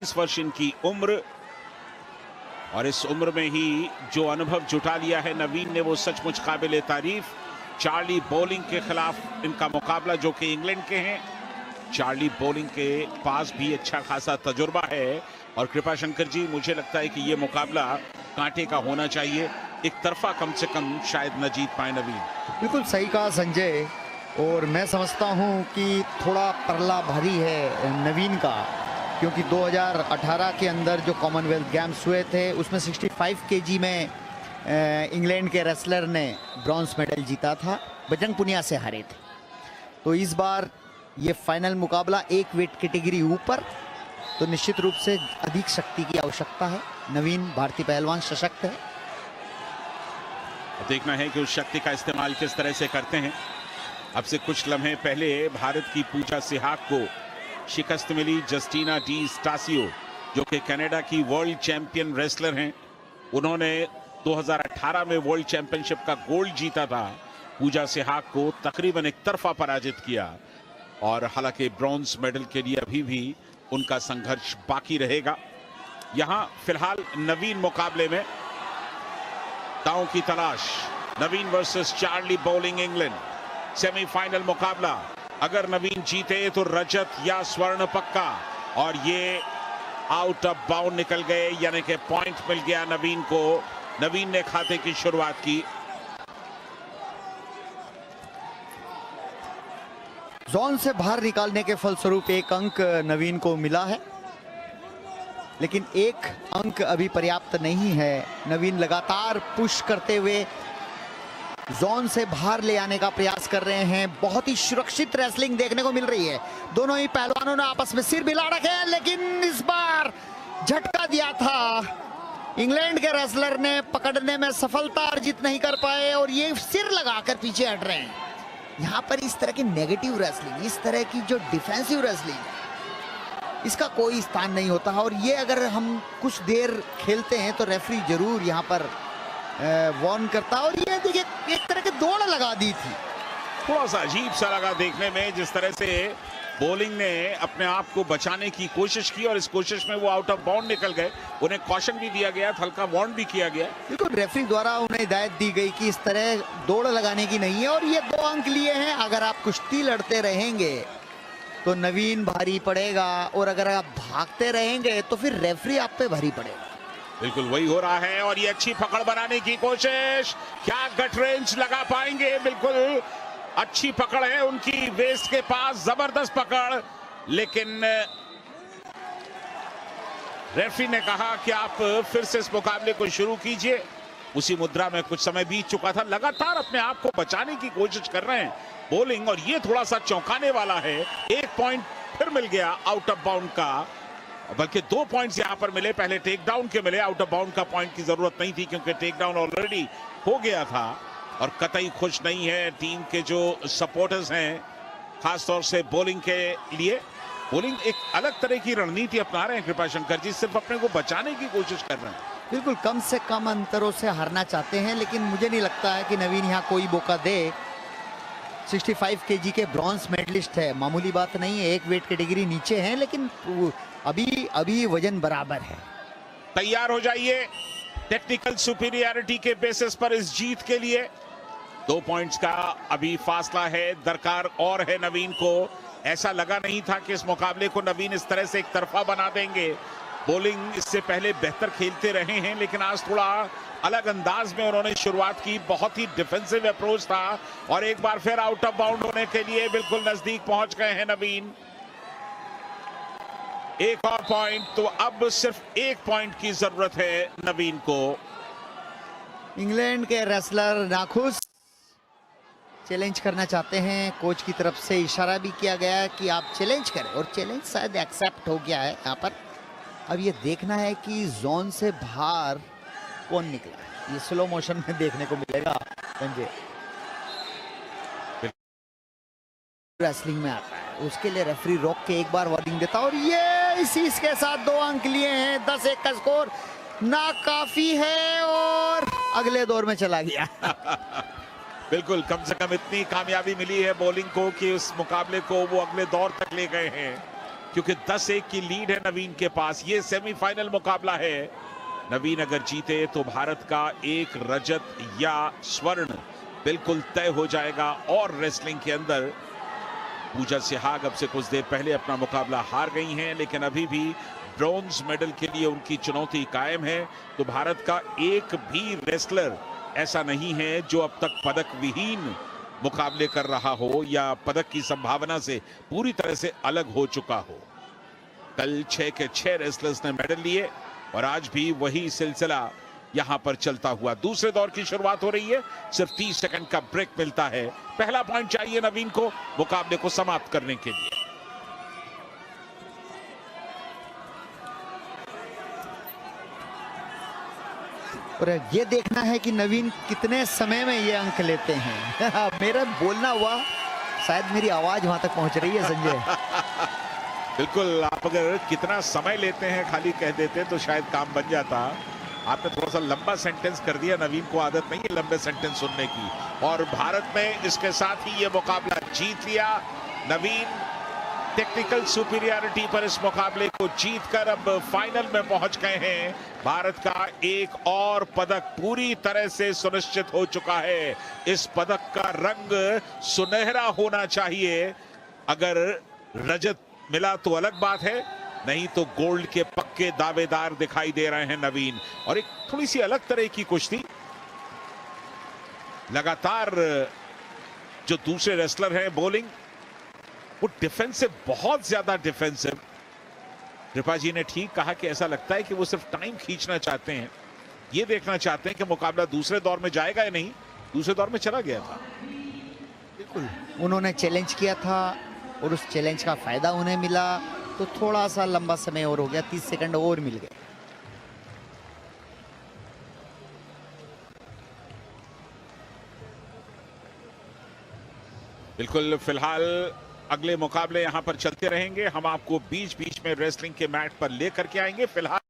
इस वर्ष इनकी उम्र और इस उम्र में ही जो अनुभव जुटा लिया है नवीन ने वो सचमुच काबिल तारीफ। चार्ली बॉलिंग के खिलाफ इनका मुकाबला जो कि इंग्लैंड के हैं। चार्ली बॉलिंग के पास भी अच्छा खासा तजुर्बा है और कृपा शंकर जी मुझे लगता है कि ये मुकाबला कांटे का होना चाहिए। एक तरफा कम से कम शायद न जीत पाए नवीन। बिल्कुल सही कहा संजय, और मैं समझता हूं कि थोड़ा परला भारी है नवीन का, क्योंकि 2018 के अंदर जो कॉमनवेल्थ गेम्स हुए थे उसमें 65 केजी में इंग्लैंड के रेसलर ने ब्रॉन्ज मेडल जीता था, बजरंग पुनिया से हारे थे। तो इस बार ये फाइनल मुकाबला एक वेट कैटेगरी ऊपर, तो निश्चित रूप से अधिक शक्ति की आवश्यकता है। नवीन भारतीय पहलवान सशक्त है। देखना है कि उस शक्ति का इस्तेमाल किस तरह से करते हैं। अब से कुछ लम्हे पहले भारत की पूजा सिहाग को शिकस्त मिली। जस्टिना डी स्टासियो जो कि कनाडा की वर्ल्ड चैंपियन रेसलर हैं, उन्होंने 2018 में वर्ल्ड चैंपियनशिप का गोल्ड जीता था। पूजा सिहाग को तकरीबन एक तरफा पराजित किया और हालांकि ब्रॉन्ज मेडल के लिए अभी भी उनका संघर्ष बाकी रहेगा। यहां फिलहाल नवीन मुकाबले में दांव की तलाश। Naveen versus Charlie bowling England, semifinal मुकाबला। अगर नवीन जीते तो रजत या स्वर्ण पक्का, और ये आउट ऑफ बाउंड निकल गए, यानी कि पॉइंट मिल गया नवीन को। नवीन ने खाते की शुरुआत की। जोन से बाहर निकालने के फलस्वरूप एक अंक नवीन को मिला है, लेकिन एक अंक अभी पर्याप्त नहीं है। नवीन लगातार पुश करते हुए जोन से बाहर ले आने का प्रयास कर रहे हैं। बहुत ही सुरक्षित रेसलिंग देखने को मिल रही है। दोनों ही पहलवानों ने आपस में सिर मिला रखे हैं, लेकिन इस बार झटका दिया था इंग्लैंड के रेसलर ने, पकड़ने में सफलता अर्जित नहीं कर पाए और ये सिर लगाकर पीछे हट रहे हैं। यहां पर इस तरह की नेगेटिव रेसलिंग, इस तरह की जो डिफेंसिव रेसलिंग, इसका कोई स्थान नहीं होता। और ये अगर हम कुछ देर खेलते हैं तो रेफरी जरूर यहां पर वार्न करता। और ये देखिए एक तरह की दौड़ लगा दी थी। थोड़ा सा अजीब सा लगा देखने में जिस तरह से बॉलिंग ने अपने आप को बचाने की कोशिश की और इस कोशिश में वो आउट ऑफ बाउंड निकल गए। उन्हें कॉशन भी दिया गया, हल्का वार्न भी किया गया। बिल्कुल रेफरी द्वारा उन्हें हिदायत दी गई कि इस तरह दौड़ लगाने की नहीं है। और ये 2 अंक लिए हैं। अगर आप कुश्ती लड़ते रहेंगे तो नवीन भारी पड़ेगा, और अगर आप भागते रहेंगे तो फिर रेफरी आप पे भारी पड़ेगा। बिल्कुल वही हो रहा है। और ये अच्छी पकड़ बनाने की कोशिश, क्या गट रेंज लगा पाएंगे? बिल्कुल अच्छी पकड़ है उनकी, वेस्ट के पास जबरदस्त पकड़, लेकिन रेफरी ने कहा कि आप फिर से इस मुकाबले को शुरू कीजिए। उसी मुद्रा में कुछ समय बीत चुका था। लगातार अपने आप को बचाने की कोशिश कर रहे हैं बॉलिंग, और ये थोड़ा सा चौंकाने वाला है। एक पॉइंट फिर मिल गया आउट ऑफ बाउंड का, बल्कि 2 पॉइंट्स यहां पर मिले। पहले टेक डाउन के मिले, आउट ऑफ बाउंड का पॉइंट की जरूरत नहीं थी क्योंकि टेक डाउन ऑलरेडी हो गया था। और कतई खुश नहीं है टीम के जो सपोर्टर्स हैं, खासतौर से बॉलिंग के लिए। बॉलिंग एक अलग तरह की रणनीति अपना रहे हैं कृपा शंकर जी, सिर्फ अपने को बचाने की कोशिश कर रहे हैं। बिल्कुल कम से कम अंतरों से हारना चाहते हैं, लेकिन मुझे नहीं लगता है कि नवीन यहाँ कोई मौका दे। 65 केजी के ब्रॉन्ज मेडलिस्ट है, मामूली बात नहीं है। एक वेट कैटेगरी नीचे है, लेकिन अभी वजन बराबर है। तैयार हो जाइए टेक्निकल सुपीरियरिटी के बेसिस पर इस जीत के लिए। 2 पॉइंट्स का अभी फासला है दरकार और है नवीन को। ऐसा लगा नहीं था कि इस मुकाबले को नवीन इस तरह से एक तरफा बना देंगे। बॉलिंग इससे पहले बेहतर खेलते रहे हैं, लेकिन आज थोड़ा अलग अंदाज में उन्होंने शुरुआत की। बहुत ही डिफेंसिव अप्रोच था और एक बार फिर आउट ऑफ बाउंड होने के लिए बिल्कुल नजदीक पहुंच गए हैं नवीन। एक और पॉइंट, तो अब सिर्फ 1 पॉइंट की जरूरत है नवीन को। इंग्लैंड के रेसलर नाखुश चैलेंज करना चाहते हैं। कोच की तरफ से इशारा भी किया गया है कि आप चैलेंज करें, और चैलेंज शायद एक्सेप्ट हो गया है यहाँ पर। अब ये देखना है कि जोन से बाहर कौन निकला। ये स्लो मोशन में देखने को मिलेगा संजय। रेसलिंग में आता है, उसके लिए रेफरी रोक के एक बार वार्निंग देता, और ये इसी के साथ 2 अंक लिए हैं। 10-1 का स्कोर ना काफी है और अगले दौर में चला गया। बिल्कुल, कम से कम इतनी कामयाबी मिली है बॉलिंग को कि उस मुकाबले को वो अगले दौर तक ले गए हैं। क्योंकि 10-1 की लीड है नवीन के पास। ये सेमीफाइनल मुकाबला है। नवीन अगर जीते तो भारत का एक रजत या स्वर्ण बिल्कुल तय हो जाएगा। और रेसलिंग के अंदर पूजा सिहाग अब से कुछ देर पहले अपना मुकाबला हार गई हैं, लेकिन अभी भी ब्रॉन्ज मेडल के लिए उनकी चुनौती कायम है। तो भारत का एक भी रेसलर ऐसा नहीं है जो अब तक पदक विहीन मुकाबले कर रहा हो या पदक की संभावना से पूरी तरह से अलग हो चुका हो। कल 6 के 6 रेसलर्स ने मेडल लिए और आज भी वही सिलसिला यहां पर चलता हुआ। दूसरे दौर की शुरुआत हो रही है। सिर्फ 30 सेकंड का ब्रेक मिलता है। पहला पॉइंट चाहिए नवीन को मुकाबले को समाप्त करने के लिए। और ये देखना है कि नवीन कितने समय में ये अंक लेते हैं। मेरा बोलना हुआ, शायद मेरी आवाज वहां तक पहुंच रही है संजय। बिल्कुल, आप अगर कितना समय लेते हैं खाली कह देते तो शायद काम बन जाता। आपने थोड़ा सा लंबा सेंटेंस कर दिया। नवीन को आदत नहीं है लंबे सेंटेंस सुनने की। और भारत में इसके साथ ही ये मुकाबला जीत लिया। नवीन टेक्निकल सुपीरियरिटी पर इस मुकाबले को जीतकर अब फाइनल में पहुंच गए हैं। भारत का एक और पदक पूरी तरह से सुनिश्चित हो चुका है। इस पदक का रंग सुनहरा होना चाहिए। अगर रजत मिला तो अलग बात है, नहीं तो गोल्ड के पक्के दावेदार दिखाई दे रहे हैं नवीन। और एक थोड़ी सी अलग तरह की कुश्ती, लगातार जो दूसरे रेसलर हैं बॉलिंग वो डिफेंसिव, बहुत ज्यादा डिफेंसिव। कृपा जी ने ठीक कहा कि ऐसा लगता है कि वो सिर्फ टाइम खींचना चाहते हैं। ये देखना चाहते हैं कि मुकाबला दूसरे दौर में जाएगा या नहीं। दूसरे दौर में चला गया था। बिल्कुल, उन्होंने चैलेंज किया था और उस चैलेंज का फायदा उन्हें मिला, तो थोड़ा सा लंबा समय और हो गया, 30 सेकंड और मिल गए। बिल्कुल, फिलहाल अगले मुकाबले यहां पर चलते रहेंगे। हम आपको बीच बीच में रेसलिंग के मैट पर लेकर के आएंगे। फिलहाल